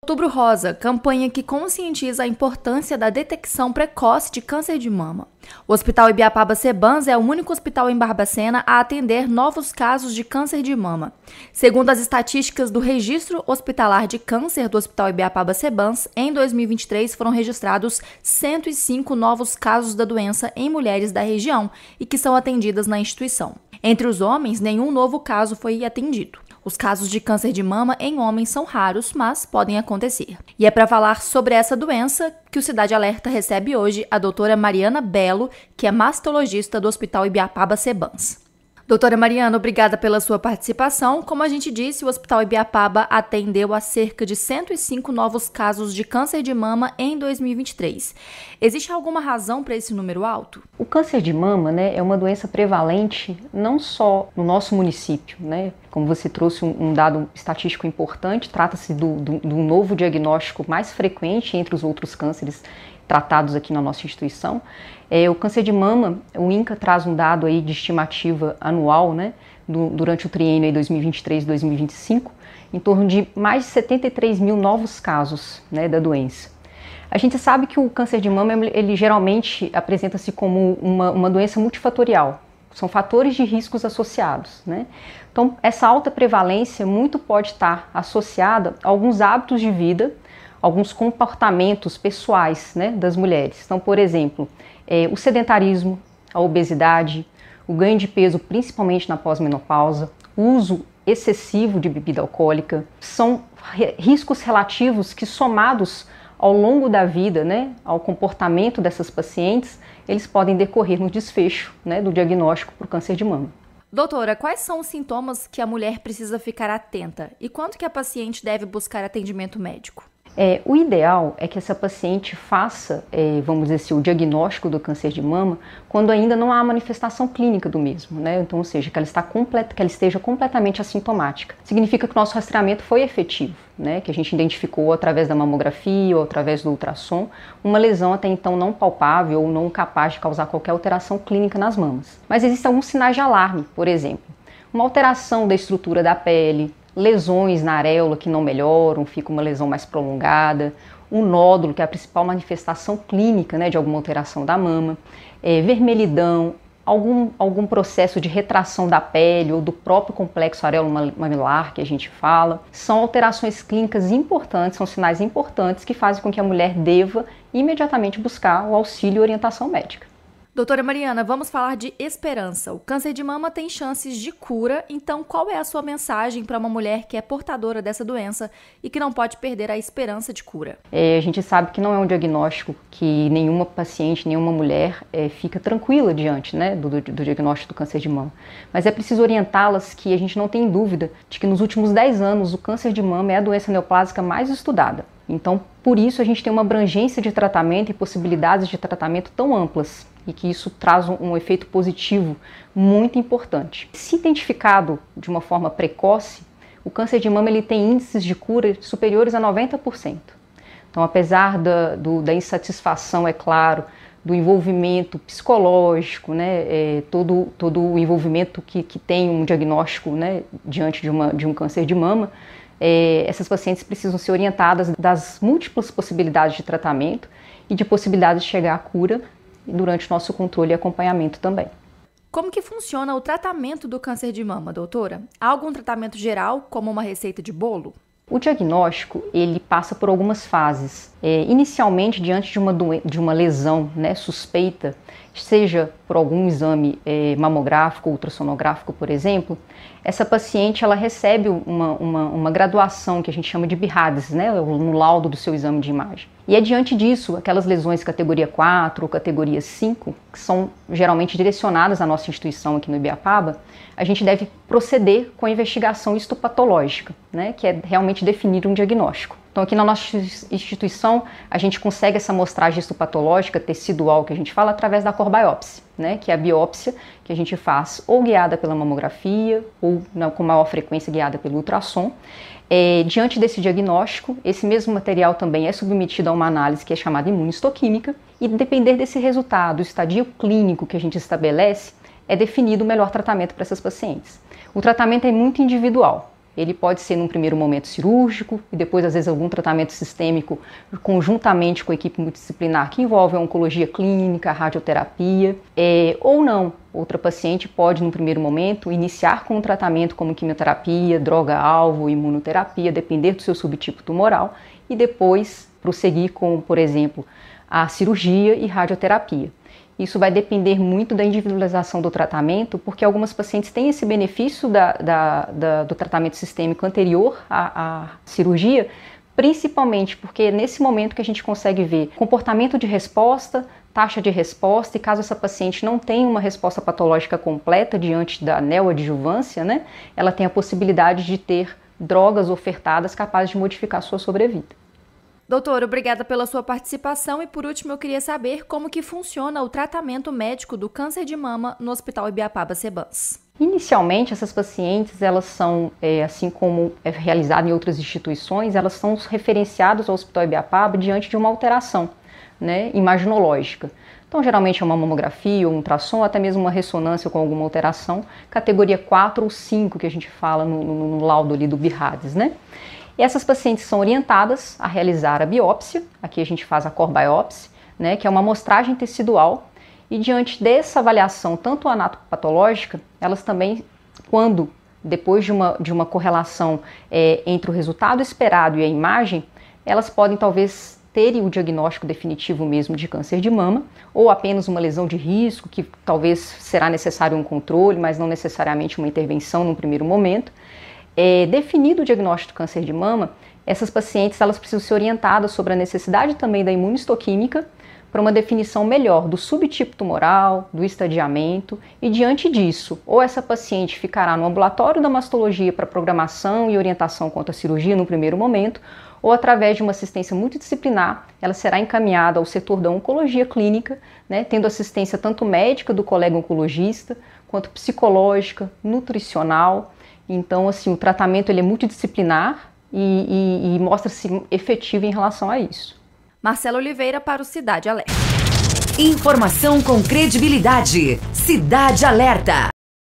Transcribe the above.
Outubro Rosa, campanha que conscientiza a importância da detecção precoce de câncer de mama. O Hospital Ibiapaba-Sebans é o único hospital em Barbacena a atender novos casos de câncer de mama. Segundo as estatísticas do Registro Hospitalar de Câncer do Hospital Ibiapaba-Sebans, em 2023 foram registrados 105 novos casos da doença em mulheres da região e que são atendidas na instituição. Entre os homens, nenhum novo caso foi atendido. Os casos de câncer de mama em homens são raros, mas podem acontecer. E é para falar sobre essa doença que o Cidade Alerta recebe hoje a doutora Mariana Belo, que é mastologista do Hospital Ibiapaba-Sebans. Doutora Mariana, obrigada pela sua participação. Como a gente disse, o Hospital Ibiapaba atendeu a cerca de 105 novos casos de câncer de mama em 2023. Existe alguma razão para esse número alto? O câncer de mama, é uma doença prevalente não só no nosso município, Como você trouxe um dado estatístico importante, trata-se do novo diagnóstico mais frequente entre os outros cânceres tratados aqui na nossa instituição. O câncer de mama, o INCA traz um dado aí de estimativa anual, durante o triênio 2023-2025, em torno de mais de 73 mil novos casos, da doença. A gente sabe que o câncer de mama, ele geralmente apresenta-se como uma doença multifatorial. São fatores de riscos associados, Então, essa alta prevalência muito pode estar associada a alguns hábitos de vida, alguns comportamentos pessoais, das mulheres. Então, por exemplo, o sedentarismo, a obesidade, o ganho de peso, principalmente na pós-menopausa, o uso excessivo de bebida alcoólica, são riscos relativos que, somados ao longo da vida, ao comportamento dessas pacientes, eles podem decorrer no desfecho, do diagnóstico para o câncer de mama. Doutora, quais são os sintomas que a mulher precisa ficar atenta e quando que a paciente deve buscar atendimento médico? O ideal é que essa paciente faça, vamos dizer assim, o diagnóstico do câncer de mama quando ainda não há manifestação clínica do mesmo, Então, ou seja, que ela esteja completamente assintomática. Significa que o nosso rastreamento foi efetivo, Que a gente identificou através da mamografia ou através do ultrassom uma lesão até então não palpável ou não capaz de causar qualquer alteração clínica nas mamas. Mas existem alguns sinais de alarme, por exemplo, uma alteração da estrutura da pele, lesões na areola que não melhoram, fica uma lesão mais prolongada, um nódulo, que é a principal manifestação clínica de alguma alteração da mama, vermelhidão, algum processo de retração da pele ou do próprio complexo areolo-mamilar que a gente fala. São alterações clínicas importantes, são sinais importantes que fazem com que a mulher deva imediatamente buscar o auxílio e orientação médica. Doutora Mariana, vamos falar de esperança. O câncer de mama tem chances de cura, então qual é a sua mensagem para uma mulher que é portadora dessa doença e que não pode perder a esperança de cura? A gente sabe que não é um diagnóstico que nenhuma paciente, nenhuma mulher fica tranquila diante do diagnóstico do câncer de mama. Mas é preciso orientá-las que a gente não tem dúvida de que nos últimos 10 anos o câncer de mama é a doença neoplásica mais estudada. Então, por isso a gente tem uma abrangência de tratamento e possibilidades de tratamento tão amplas e que isso traz um efeito positivo muito importante. Se identificado de uma forma precoce, o câncer de mama ele tem índices de cura superiores a 90%. Então, apesar da insatisfação, é claro, do envolvimento psicológico, todo o envolvimento que tem um diagnóstico diante de um câncer de mama, essas pacientes precisam ser orientadas das múltiplas possibilidades de tratamento e de possibilidades de chegar à cura durante o nosso controle e acompanhamento também. Como que funciona o tratamento do câncer de mama, doutora? Há algum tratamento geral, como uma receita de bolo? O diagnóstico, ele passa por algumas fases. Inicialmente, diante de uma lesão suspeita, seja por algum exame mamográfico ou ultrassonográfico, por exemplo, essa paciente ela recebe uma graduação que a gente chama de BIRADS, no laudo do seu exame de imagem. E é diante disso, aquelas lesões categoria 4 ou categoria 5, que são geralmente direcionadas à nossa instituição aqui no Ibiapaba, a gente deve proceder com a investigação histopatológica, que é realmente definir um diagnóstico. Então aqui na nossa instituição a gente consegue essa amostragem histopatológica tecidual que a gente fala através da corbiópsia, que é a biópsia que a gente faz ou guiada pela mamografia ou com maior frequência guiada pelo ultrassom. Diante desse diagnóstico, esse mesmo material também é submetido a uma análise que é chamada imunistoquímica e depender desse resultado, o estadio clínico que a gente estabelece, é definido o melhor tratamento para essas pacientes. O tratamento é muito individual. ele pode ser num primeiro momento cirúrgico e depois às vezes algum tratamento sistêmico conjuntamente com a equipe multidisciplinar que envolve a oncologia clínica, a radioterapia, ou não. Outra paciente pode, no primeiro momento, iniciar com um tratamento como quimioterapia, droga-alvo, imunoterapia, depender do seu subtipo tumoral, e depois prosseguir com, por exemplo, a cirurgia e radioterapia. Isso vai depender muito da individualização do tratamento, porque algumas pacientes têm esse benefício do tratamento sistêmico anterior à cirurgia, principalmente porque é nesse momento que a gente consegue ver comportamento de resposta, taxa de resposta, e caso essa paciente não tenha uma resposta patológica completa diante da neoadjuvância, né, ela tem a possibilidade de ter drogas ofertadas capazes de modificar sua sobrevida. Doutor, obrigada pela sua participação e por último eu queria saber como que funciona o tratamento médico do câncer de mama no Hospital Ibiapaba-Sebans. Inicialmente, essas pacientes, elas são, assim como é realizado em outras instituições, elas são referenciadas ao Hospital Ibiapaba diante de uma alteração, né, imaginológica. Então, geralmente é uma mamografia, um ultrassom, ou até mesmo uma ressonância com alguma alteração, categoria 4 ou 5, que a gente fala no laudo ali do BIRADS, né? E essas pacientes são orientadas a realizar a biópsia, aqui a gente faz a core biopsy, né, que é uma amostragem tecidual, e diante dessa avaliação, tanto anatopatológica, elas também, depois de uma correlação entre o resultado esperado e a imagem, elas podem talvez terem o diagnóstico definitivo mesmo de câncer de mama, ou apenas uma lesão de risco, que talvez será necessário um controle, mas não necessariamente uma intervenção num primeiro momento. Definido o diagnóstico do câncer de mama, essas pacientes elas precisam ser orientadas sobre a necessidade também da imunistoquímica para uma definição melhor do subtipo tumoral, do estadiamento, e diante disso, ou essa paciente ficará no ambulatório da mastologia para programação e orientação quanto à cirurgia no primeiro momento, ou através de uma assistência multidisciplinar, ela será encaminhada ao setor da oncologia clínica, né, tendo assistência tanto médica do colega oncologista, quanto psicológica, nutricional. Então, assim, o tratamento ele é multidisciplinar e mostra-se efetivo em relação a isso. Marcela Oliveira para o Cidade Alerta. Informação com credibilidade. Cidade Alerta.